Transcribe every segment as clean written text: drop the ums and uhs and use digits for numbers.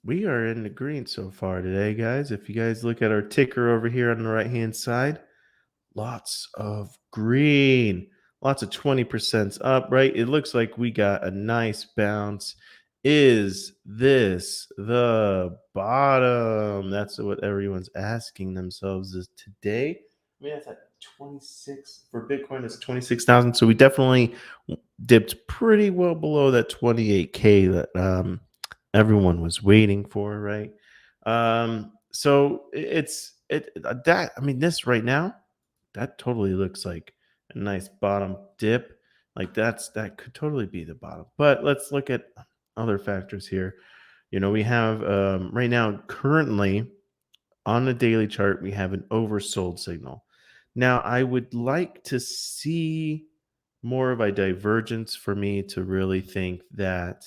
We are in the green so far today, guys. If you guys look at our ticker over here on the right-hand side, lots of green, lots of 20% up, right? It looks like we got a nice bounce. Is this the bottom? That's what everyone's asking themselves is today. I mean, that's at 26 for Bitcoin, it's 26,000. So we definitely dipped pretty well below that 28K that everyone was waiting for, right? So it's it that I mean, this right now, that totally looks like a nice bottom dip. Like that could totally be the bottom. But let's look at other factors here. We have right now currently on the daily chart, we have an oversold signal. Now, I would like to see more of a divergence for me to really think that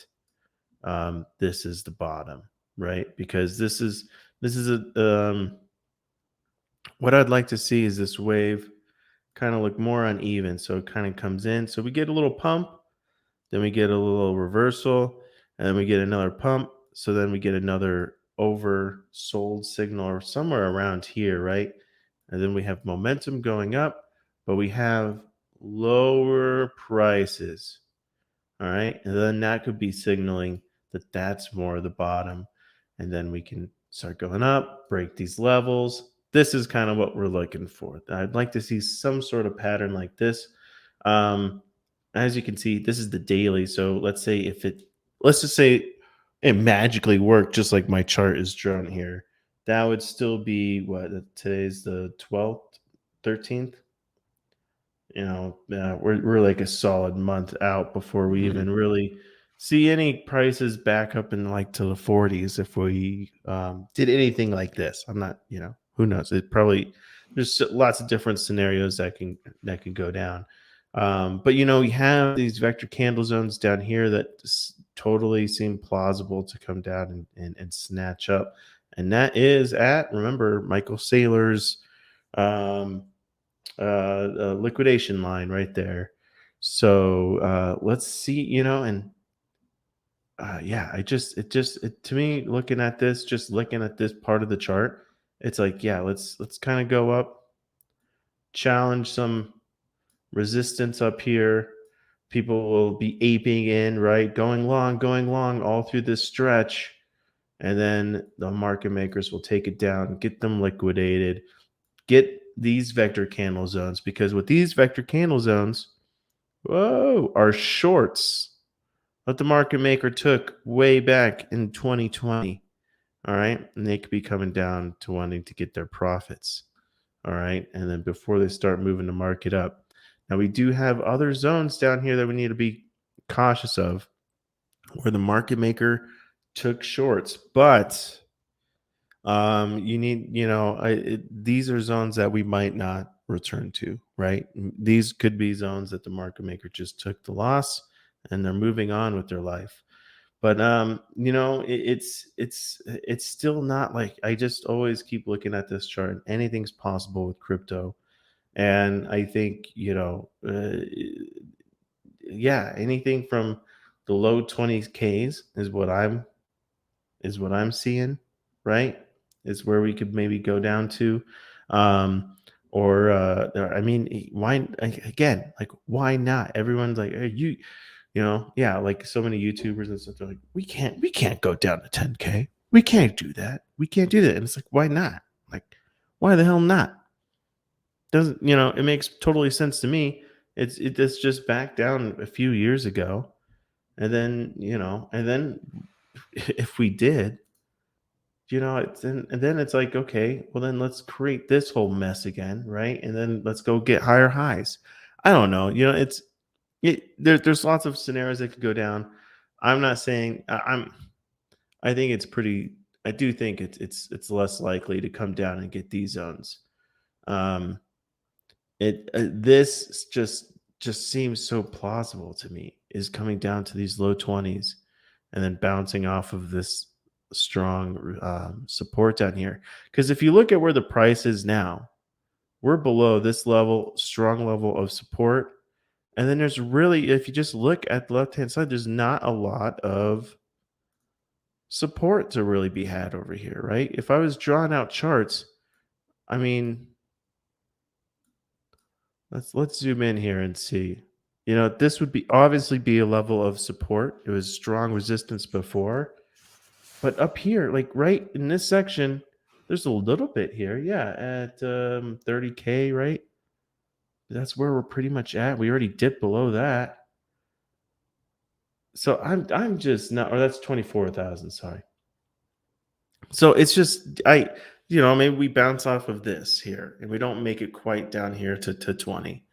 this is the bottom, right? Because this is a what I'd like to see is this wave kind of look more uneven. So it kind of comes in. So we get a little pump, then we get a little reversal, and then we get another pump. So then we get another oversold signal or somewhere around here, right? And then we have momentum going up, but we have lower prices. All right. And then that could be signaling that that's more of the bottom. And then we can start going up, break these levels. This is kind of what we're looking for. I'd like to see some sort of pattern like this. Um, as you can see, this is the daily. So let's just say it magically worked just like my chart is drawn here. That would still be what today's the 12th, 13th. We're like a solid month out before we Mhm. even really see any prices back up in like to the 40s if we did anything like this. I'm not, who knows? It probably there's lots of different scenarios that can go down. But we have these vector candle zones down here that totally seem plausible to come down and snatch up, and that is at remember Michael Saylor's um, liquidation line right there. So let's see, and yeah, to me, just looking at this part of the chart, it's like, yeah, let's kind of go up, challenge some resistance up here. People will be aping in, right, going long all through this stretch, and then the market makers will take it down, get them liquidated, get these vector candle zones because with these vector candle zones, whoa, are shorts that the market maker took way back in 2020. All right. And they could be coming down to wanting to get their profits. All right. And then before they start moving the market up. Now, we do have other zones down here that we need to be cautious of where the market maker took shorts. But you need, these are zones that we might not return to, right? These could be zones that the market maker just took the loss and they're moving on with their life. But it's still not like I just always keep looking at this chart. Anything's possible with crypto, and I think yeah, anything from the low 20s Ks is what I'm seeing, right? Is where we could maybe go down to. I mean, why again, like, why not? Everyone's like, hey, yeah, like so many YouTubers and stuff, they're like, we can't go down to 10K. We can't do that. We can't do that. And it's like, why not? Like, why the hell not? Doesn't, it makes totally sense to me. It's just back down a few years ago. And then if we did, and then it's like, okay, well then let's create this whole mess again, right? And then let's go get higher highs. I don't know. There's lots of scenarios that could go down. I'm not saying I think it's pretty. I do think it's less likely to come down and get these zones. Um, this just seems so plausible to me. Is coming down to these low 20s and then bouncing off of this strong support down here. Because if you look at where the price is now, we're below this level, strong level of support. And then there's really, if you just look at the left hand side, there's not a lot of support to really be had over here, right? If I was drawing out charts, I mean, let's zoom in here and see. You know, this would be obviously be a level of support. It was strong resistance before, but up here, like right in this section, there's a little bit here, yeah, at 30K, right? That's where we're pretty much at. We already dipped below that. So I'm just not, or that's 24,000, sorry. So it's just maybe we bounce off of this here and we don't make it quite down here to 20.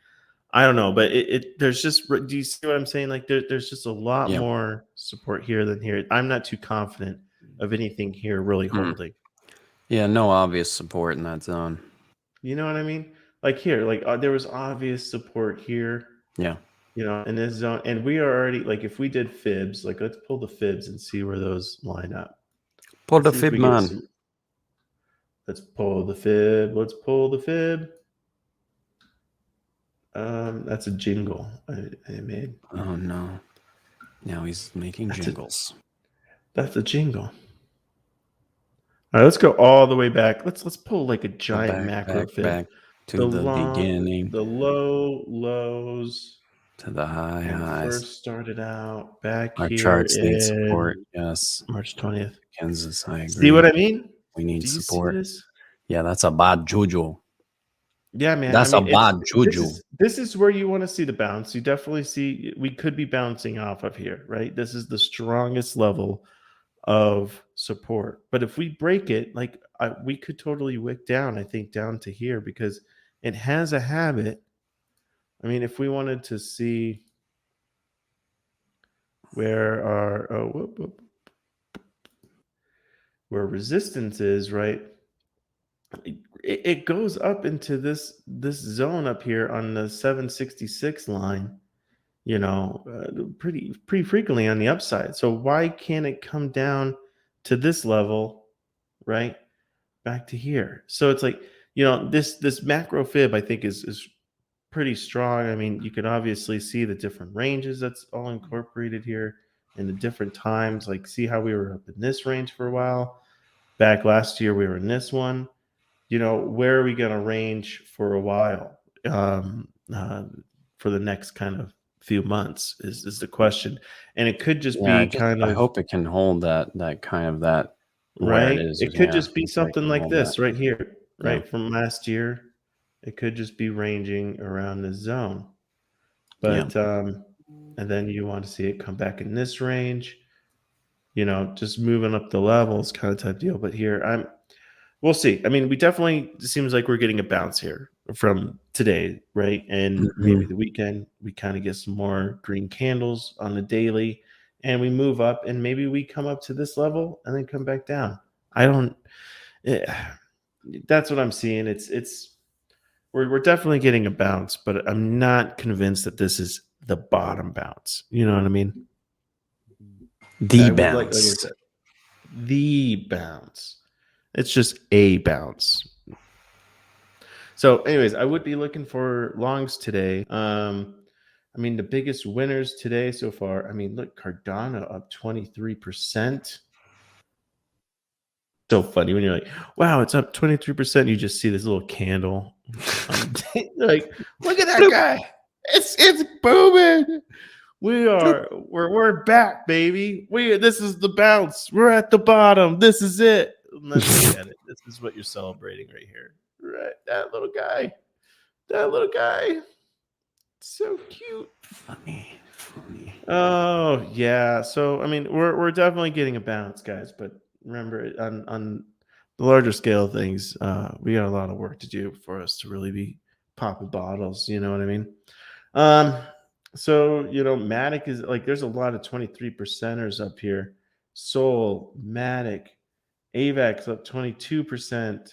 I don't know, but there's just, do you see what I'm saying? Like there's just a lot Yeah. more support here than here. I'm not too confident of anything here really Mm. holding. Yeah, no obvious support in that zone. You know what I mean? Like here, like there was obvious support here, Yeah. in this zone, and we are already like if we did fibs, like let's pull the fibs and see where those line up. Pull Let's the see if fib, we get man. some. Let's pull the fib. Let's pull the fib. That's a jingle I made. Oh no. Now he's making That's a jingles. that's a jingle. All right, let's go all the way back. Let's pull like a Go giant back, macro back, fib. back to the beginning, The low lows to the high when it highs. first started out back Our here charts need in support. Yes. March 20th. Kansas, I See agree. what I mean? We need Do you see support. this? Yeah, that's a bad juju. Yeah, man. I That's a mean, bad this juju. is where you want to see the bounce. You definitely see we could be bouncing off of here, right? This is the strongest level of support. But if we break it, like we could totally wick down, I think, down to here because it has a habit. I mean, if we wanted to see where our where resistance is, right? It goes up into this zone up here on the 766 line, pretty frequently on the upside. So why can't it come down to this level, right? Back to here. So it's like, this macro fib I think is pretty strong. I mean, you can obviously see the different ranges that's all incorporated here and the different times. Like, see how we were up in this range for a while. Back last year, we were in this one. Where are we going to range for a while? For the next kind of few months is the question, and it could just Yeah, be kind I of hope it can hold that kind of that where it right. is. It could Yeah, just be hopefully it something can like hold that. this right here, Yeah. right from last year. It could just be ranging around this zone, Yeah. but and then you want to see it come back in this range. Just moving up the levels, kind of type deal. But here, we'll see. I mean, we definitely it seems like we're getting a bounce here from today, right? And maybe Mhm. the weekend, we kind of get some more green candles on the daily and we move up and maybe we come up to this level and then come back down. I don't, eh, that's what I'm seeing. We're definitely getting a bounce, but I'm not convinced that this is the bottom bounce. You know what I mean? The I would like I bounce. said, the bounce. It's just a bounce. So, anyways, I would be looking for longs today. I mean, the biggest winners today so far. I mean, look, Cardano up 23%. So funny when you're like, wow, it's up 23%. You just see this little candle on the day. Like, look at that Bloop, guy. It's booming. bloop. We're back, baby. This is the bounce. We're at the bottom. This is it. And then look at it. This is what you're celebrating right here. Right, that little guy. That little guy. So cute. Funny, funny. Oh yeah. So I mean, we're definitely getting a bounce, guys. But remember, on the larger scale of things, we got a lot of work to do for us to really be popping bottles. You know what I mean? Um. So Matic is like, there's a lot of 23 percenters up here. Soul, Matic, AVAX up 22%.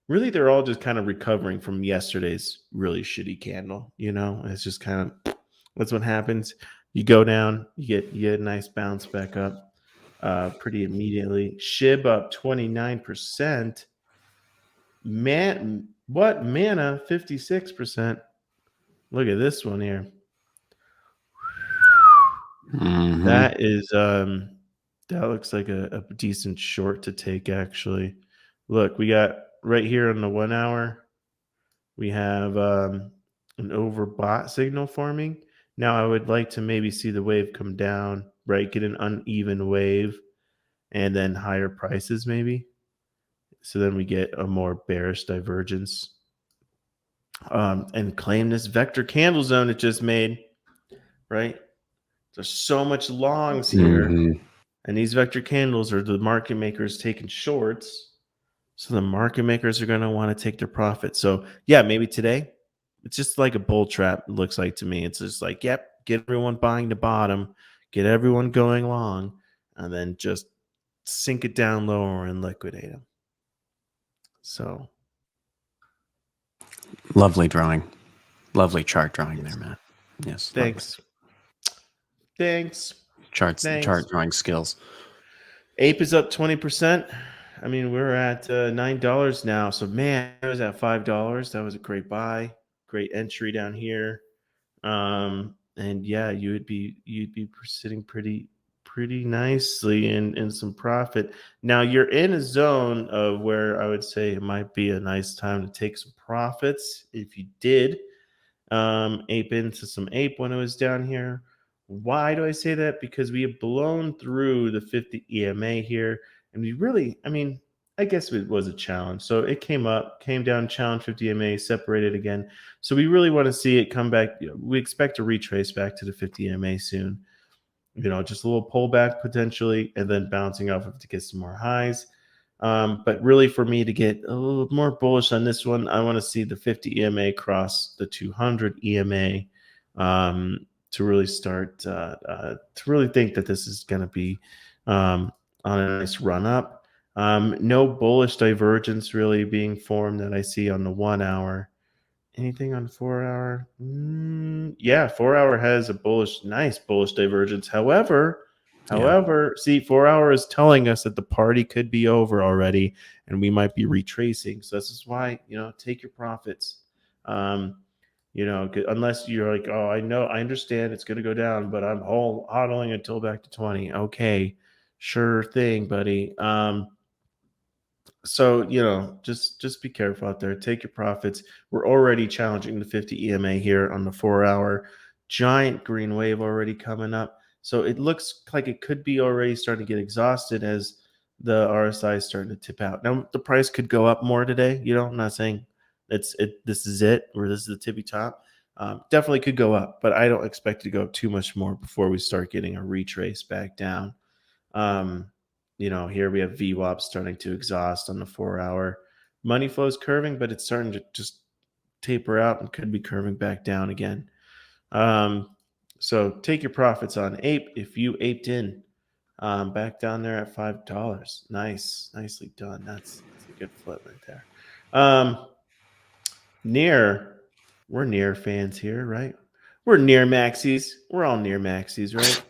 Really, they're all just kind of recovering from yesterday's really shitty candle. It's just kind of that's what happens. You go down, you get a nice bounce back up pretty immediately. SHIB up 29%. Mana 56%. Look at this one here. Mhm. That is That looks like a decent short to take, actually. Look, we got right here on the 1 hour, we have an overbought signal forming. Now, I would like to maybe see the wave come down, right? Get an uneven wave and then higher prices, maybe. So then we get a more bearish divergence and claim this vector candle zone it just made, right? There's so much longs here. Hmm. And these vector candles are the market makers taking shorts. So the market makers are going to want to take their profit. So yeah, maybe today it's just like a bull trap. It looks like to me. It's just like, yep, get everyone buying the bottom, get everyone going long, and then just sink it down lower and liquidate them. So Lovely drawing. Lovely chart drawing there, yes, Matt. Yes, lovely. thanks, thanks, Chart thanks. drawing skills. Ape is up 20%. I mean, we're at $9 now. So man, I was at $5. That was a great buy, great entry down here. And yeah, you'd be sitting pretty nicely in some profit. Now you're in a zone of where I would say it might be a nice time to take some profits if you did ape into some ape when it was down here. Why do I say that? Because we have blown through the 50 EMA here, and we really, I mean, I guess it was a challenge. So it came up, came down, challenge 50 EMA, separated again. So we really want to see it come back. We expect to retrace back to the 50 EMA soon. Just a little pullback potentially, and then bouncing off of to get some more highs. But really, for me to get a little more bullish on this one, I want to see the 50 EMA cross the 200 EMA to really start to really think that this is going to be on a nice run up. No bullish divergence really being formed that I see on the 1 hour. Anything on 4 hour? Yeah, 4 hour has a nice bullish divergence. However, Yeah. see, 4 hour is telling us that the party could be over already, and we might be retracing. So this is why take your profits. Unless you're like, oh, I understand it's going to go down, but I'm hodling until back to 20. Okay, sure thing, buddy. So just be careful out there. Take your profits. We're already challenging the 50 EMA here on the 4 hour. Giant green wave already coming up. So it looks like it could be already starting to get exhausted as the RSI is starting to tip out. Now the price could go up more today. I'm not saying this is it or this is the tippy top. Definitely could go up, but I don't expect it to go up too much more before we start getting a retrace back down. Here we have VWAP starting to exhaust on the 4 hour. Money flow is curving, but it's starting to just taper out and could be curving back down again. So take your profits on ape if you aped in. Back down there at $5. Nicely done. That's a good flip right there. Near, we're near fans here, right? We're near maxis. We're all near maxis, right?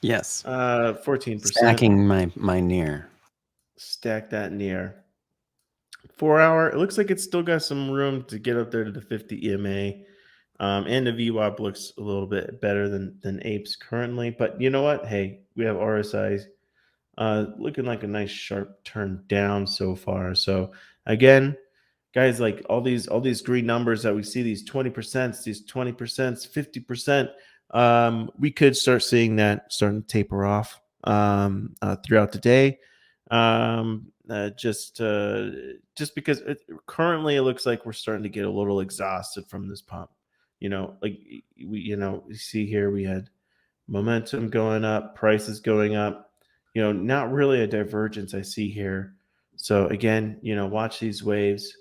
Yes. 14%. Stacking my near. Stack that near 4 hour. It looks like it's still got some room to get up there to the 50 EMA. And the VWAP looks a little bit better than apes currently. But you know what? Hey, we have RSIs looking like a nice sharp turn down so far. So again, guys, like all these green numbers that we see, these 20%, these 20%, 50%, we could start seeing that starting to taper off throughout the day. Just because currently it looks like we're starting to get a little exhausted from this pump. Like we see here we had momentum going up, prices going up. Not really a divergence I see here. So again, watch these waves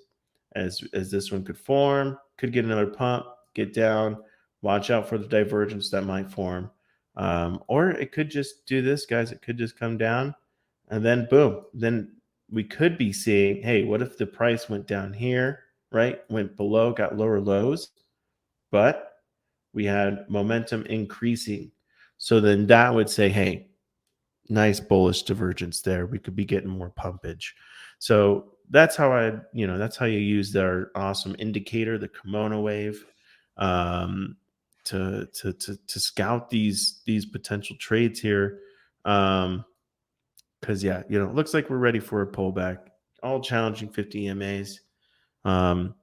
as this one could form, could get another pump, get down. Watch out for the divergence that might form. Or it could just do this, guys. It could just come down and then boom. Then we could be seeing, hey, what if the price went down here, right? Went below, got lower lows, but we had momentum increasing. So then that would say, hey, nice bullish divergence there. We could be getting more pumpage. So that's how that's how you use their awesome indicator, the kimono wave, um, to scout these potential trades here. because yeah, it looks like we're ready for a pullback. All challenging 50 EMAs. Um,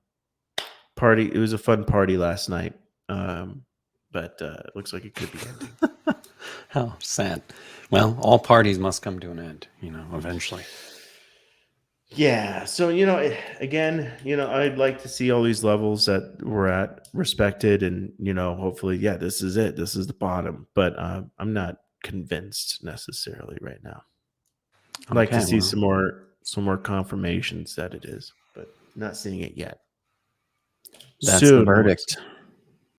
Party. It was a fun party last night, but it looks like it could be ending. How sad. Well, all parties must come to an end, eventually. Yeah. So, again, I'd like to see all these levels that we're at respected and, hopefully, yeah, this is it. This is the bottom. But I'm not convinced necessarily right now. I'd like to Okay, see well, some more confirmations that it is, but not seeing it yet. that's the Soon we'll see. verdict.